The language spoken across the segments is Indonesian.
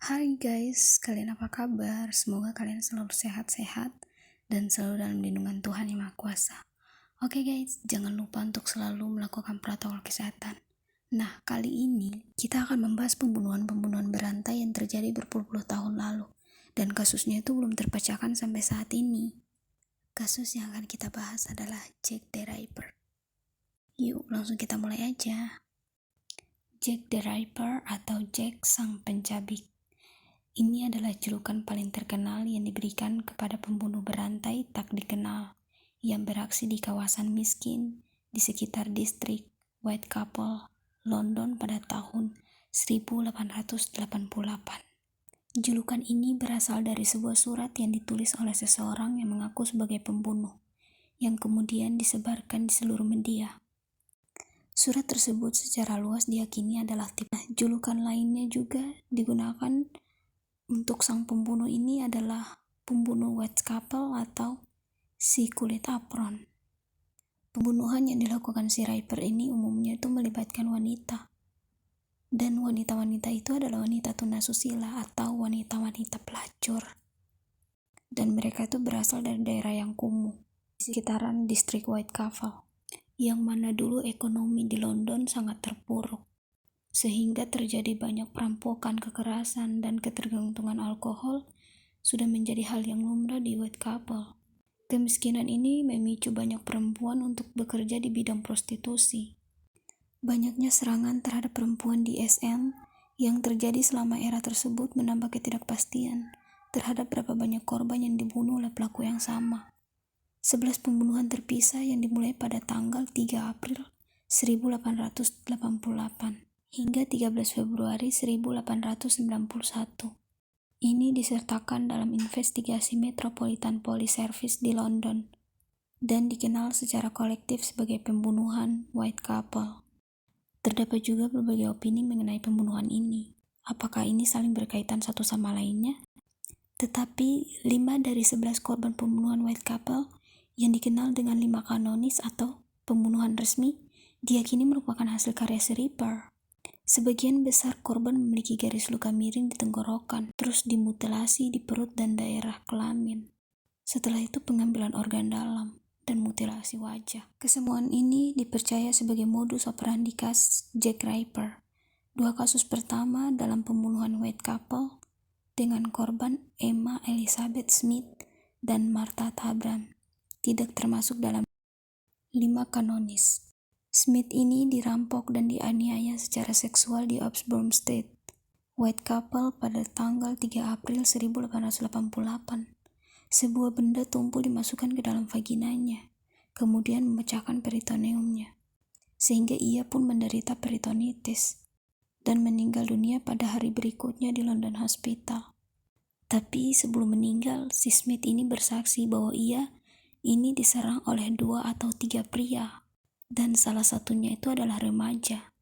Hai guys, kalian apa kabar? Semoga kalian selalu sehat-sehat dan selalu dalam lindungan Tuhan Yang Maha Kuasa. Oke guys, jangan lupa untuk selalu melakukan protokol kesehatan. Nah, kali ini kita akan membahas pembunuhan-pembunuhan berantai yang terjadi berpuluh-puluh tahun lalu. Dan kasusnya itu belum terpecahkan sampai saat ini. Kasus yang akan kita bahas adalah Jack the Ripper. Yuk, langsung kita mulai aja. Jack the Ripper atau Jack Sang Pencabik. Ini adalah julukan paling terkenal yang diberikan kepada pembunuh berantai tak dikenal yang beraksi di kawasan miskin di sekitar distrik Whitechapel, London pada tahun 1888. Julukan ini berasal dari sebuah surat yang ditulis oleh seseorang yang mengaku sebagai pembunuh, yang kemudian disebarkan di seluruh media. Surat tersebut secara luas diyakini adalah tipe. Julukan lainnya juga digunakan untuk sang pembunuh ini adalah pembunuh Whitechapel atau si kulit apron. Pembunuhan yang dilakukan si Ripper ini umumnya itu melibatkan wanita. Dan wanita-wanita itu adalah wanita tunasusila atau wanita-wanita pelacur. Dan mereka itu berasal dari daerah yang kumuh, di sekitaran distrik Whitechapel, yang mana dulu ekonomi di London sangat terpuruk, sehingga terjadi banyak perampokan, kekerasan, dan ketergantungan alkohol sudah menjadi hal yang lumrah di Whitechapel. Kemiskinan ini memicu banyak perempuan untuk bekerja di bidang prostitusi. Banyaknya serangan terhadap perempuan di SM yang terjadi selama era tersebut menambah ketidakpastian terhadap berapa banyak korban yang dibunuh oleh pelaku yang sama. 11 pembunuhan terpisah yang dimulai pada tanggal 3 April 1888 hingga 13 Februari 1891. Ini disertakan dalam investigasi Metropolitan Police Service di London dan dikenal secara kolektif sebagai pembunuhan Whitechapel. Terdapat juga berbagai opini mengenai pembunuhan ini. Apakah ini saling berkaitan satu sama lainnya? Tetapi 5 dari 11 korban pembunuhan Whitechapel yang dikenal dengan 5 kanonis atau pembunuhan resmi diyakini merupakan hasil karya si Ripper. Sebagian besar korban memiliki garis luka miring di tenggorokan, terus dimutilasi di perut dan daerah kelamin. Setelah itu pengambilan organ dalam dan mutilasi wajah. Kesemuan ini dipercaya sebagai modus operandi khas Jack Ripper. 2 kasus pertama dalam pembunuhan Whitechapel dengan korban Emma Elizabeth Smith dan Martha Tabram tidak termasuk dalam 5 kanonis. Smith ini dirampok dan dianiaya secara seksual di Osborne-Street, Whitechapel pada tanggal 3 April 1888. Sebuah benda tumpul dimasukkan ke dalam vaginanya, kemudian memecahkan peritoneumnya, sehingga ia pun menderita peritonitis dan meninggal dunia pada hari berikutnya di London Hospital. Tapi sebelum meninggal, si Smith ini bersaksi bahwa ia ini diserang oleh 2 atau 3 pria, dan salah satunya itu adalah remaja.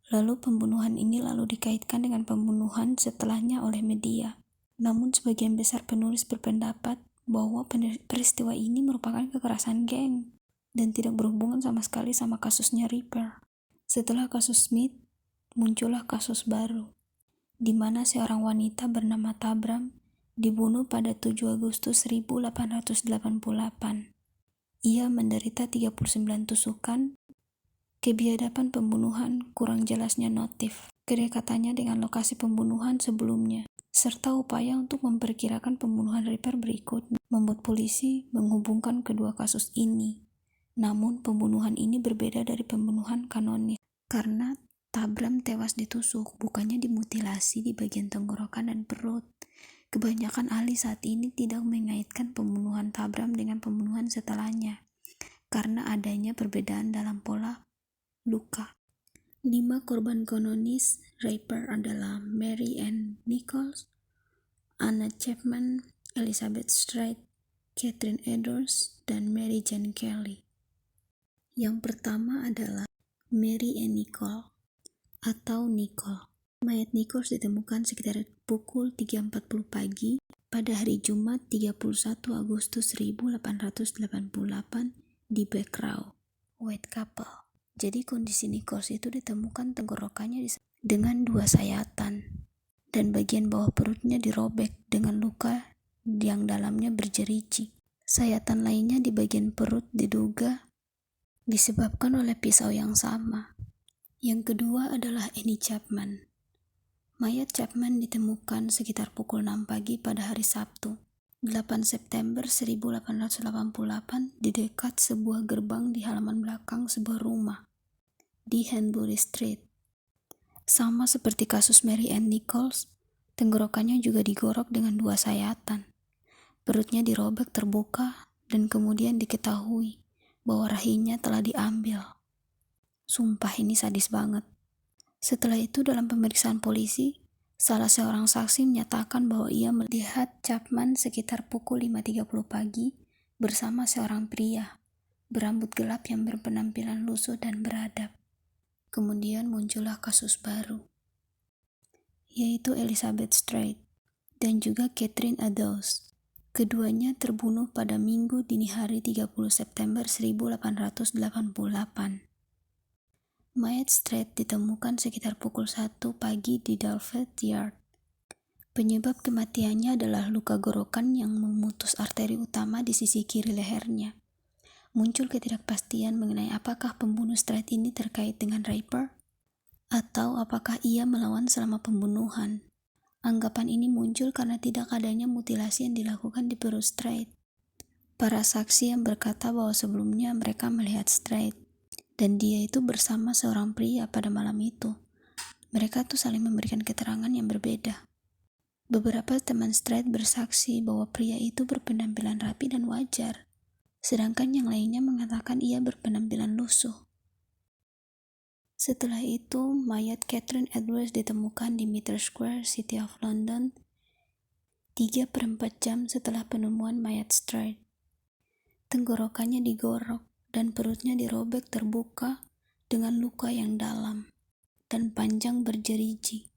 Lalu pembunuhan ini dikaitkan dengan pembunuhan setelahnya oleh media. Namun sebagian besar penulis berpendapat bahwa peristiwa ini merupakan kekerasan geng dan tidak berhubungan sama sekali sama kasusnya Ripper. Setelah kasus Smith, muncullah kasus baru, di mana seorang wanita bernama Tabram dibunuh pada 7 Agustus 1888. Ia menderita 39 tusukan. Kebiadaban pembunuhan kurang jelasnya motif, kedekatannya dengan lokasi pembunuhan sebelumnya, serta upaya untuk memperkirakan pembunuhan Ripper berikutnya, membuat polisi menghubungkan kedua kasus ini. Namun pembunuhan ini berbeda dari pembunuhan kanonis, karena Tabram tewas ditusuk, bukannya dimutilasi di bagian tenggorokan dan perut. Kebanyakan ahli saat ini tidak mengaitkan pembunuhan Tabram dengan pembunuhan setelahnya, karena adanya perbedaan dalam pola luka. 5 korban kanonis Ripper adalah Mary Ann Nichols, Anna Chapman, Elizabeth Stride, Catherine Edwards, dan Mary Jane Kelly. Yang pertama adalah Mary Ann Nichols atau Nicole. Mayat Nichols ditemukan sekitar pukul 3.40 pagi pada hari Jumat 31 Agustus 1888 di Blackrow, Whitechapel. Jadi kondisi Nichols itu ditemukan tenggorokannya dengan 2 sayatan. dan bagian bawah perutnya dirobek dengan luka yang dalamnya berjeriji. Sayatan lainnya di bagian perut diduga disebabkan oleh pisau yang sama. Yang kedua adalah Annie Chapman. Mayat Chapman ditemukan sekitar pukul 6 pagi pada hari Sabtu, 8 September 1888 di dekat sebuah gerbang di halaman belakang sebuah rumah di Hanbury Street. Sama seperti kasus Mary Ann Nichols, tenggorokannya juga digorok dengan 2 sayatan. Perutnya dirobek terbuka dan kemudian diketahui bahwa rahimnya telah diambil. Sumpah ini sadis banget. Setelah itu dalam pemeriksaan polisi, salah seorang saksi menyatakan bahwa ia melihat Chapman sekitar pukul 5.30 pagi bersama seorang pria berambut gelap yang berpenampilan lusuh dan beradab. Kemudian muncullah kasus baru, yaitu Elizabeth Straight dan juga Catherine Eddowes. Keduanya terbunuh pada Minggu dini hari 30 September 1888. Mayat Straight ditemukan sekitar pukul 1 pagi di Dalvet Yard. Penyebab kematiannya adalah luka gorokan yang memutus arteri utama di sisi kiri lehernya. Muncul ketidakpastian mengenai apakah pembunuh Straight ini terkait dengan raper, atau apakah ia melawan selama pembunuhan. Anggapan ini muncul karena tidak adanya mutilasi yang dilakukan di perut Straight. Para saksi yang berkata bahwa sebelumnya mereka melihat Straight, dan dia itu bersama seorang pria pada malam itu. Mereka tuh saling memberikan keterangan yang berbeda. Beberapa teman Straight bersaksi bahwa pria itu berpenampilan rapi dan wajar, sedangkan yang lainnya mengatakan ia berpenampilan lusuh. Setelah itu, mayat Catherine Edwards ditemukan di Mitre Square, City of London, 3/4 jam setelah penemuan mayat Straight. Tenggorokannya digorok dan perutnya dirobek terbuka dengan luka yang dalam dan panjang berjeriji.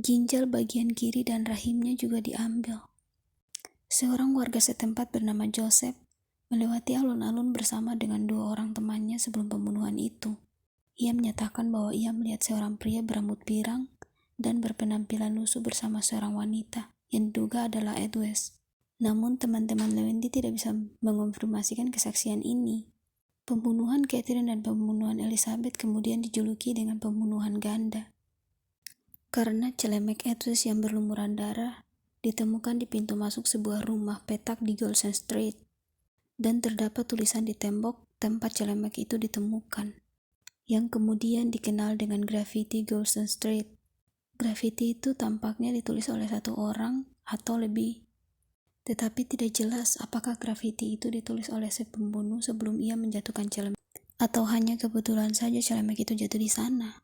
Ginjal bagian kiri dan rahimnya juga diambil. Seorang warga setempat bernama Joseph melewati alun-alun bersama dengan 2 orang temannya sebelum pembunuhan itu. Ia menyatakan bahwa ia melihat seorang pria berambut pirang dan berpenampilan lusuh bersama seorang wanita yang diduga adalah Edwards. Namun teman-teman Lewendy tidak bisa mengonfirmasikan kesaksian ini. Pembunuhan Catherine dan pembunuhan Elizabeth kemudian dijuluki dengan pembunuhan ganda, karena celemek Edwards yang berlumuran darah ditemukan di pintu masuk sebuah rumah petak di Golden Street, dan terdapat tulisan di tembok tempat celemek itu ditemukan, yang kemudian dikenal dengan grafiti Golden Street. Grafiti itu tampaknya ditulis oleh 1 orang atau lebih, tetapi tidak jelas apakah grafiti itu ditulis oleh si pembunuh sebelum ia menjatuhkan celemek, atau hanya kebetulan saja celemek itu jatuh di sana.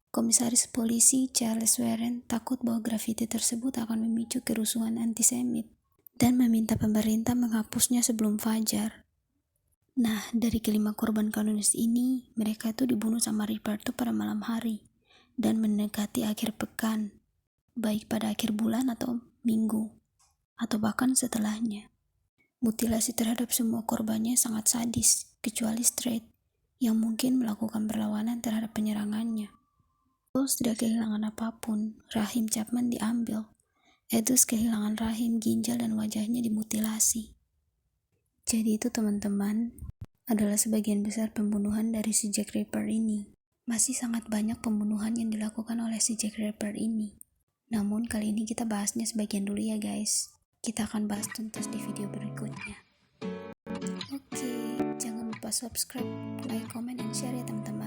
Komisaris polisi Charles Warren takut bahwa grafiti tersebut akan memicu kerusuhan antisemit dan meminta pemerintah menghapusnya sebelum fajar. Nah, dari kelima korban kanonis ini, mereka tuh dibunuh sama Ripper tuh pada malam hari dan mendekati akhir pekan, baik pada akhir bulan atau minggu, atau bahkan setelahnya. Mutilasi terhadap semua korbannya sangat sadis, kecuali Straight, yang mungkin melakukan perlawanan terhadap penyerangannya. Rose tidak kehilangan apapun, rahim Chapman diambil, Edwards kehilangan rahim, ginjal, dan wajahnya dimutilasi. Jadi itu teman-teman, adalah sebagian besar pembunuhan dari si Jack Ripper ini. Masih sangat banyak pembunuhan yang dilakukan oleh si Jack Ripper ini. Namun kali ini kita bahasnya sebagian dulu ya guys. Kita akan bahas tuntas di video berikutnya. Oke, jangan lupa subscribe, like, comment, dan share ya teman-teman.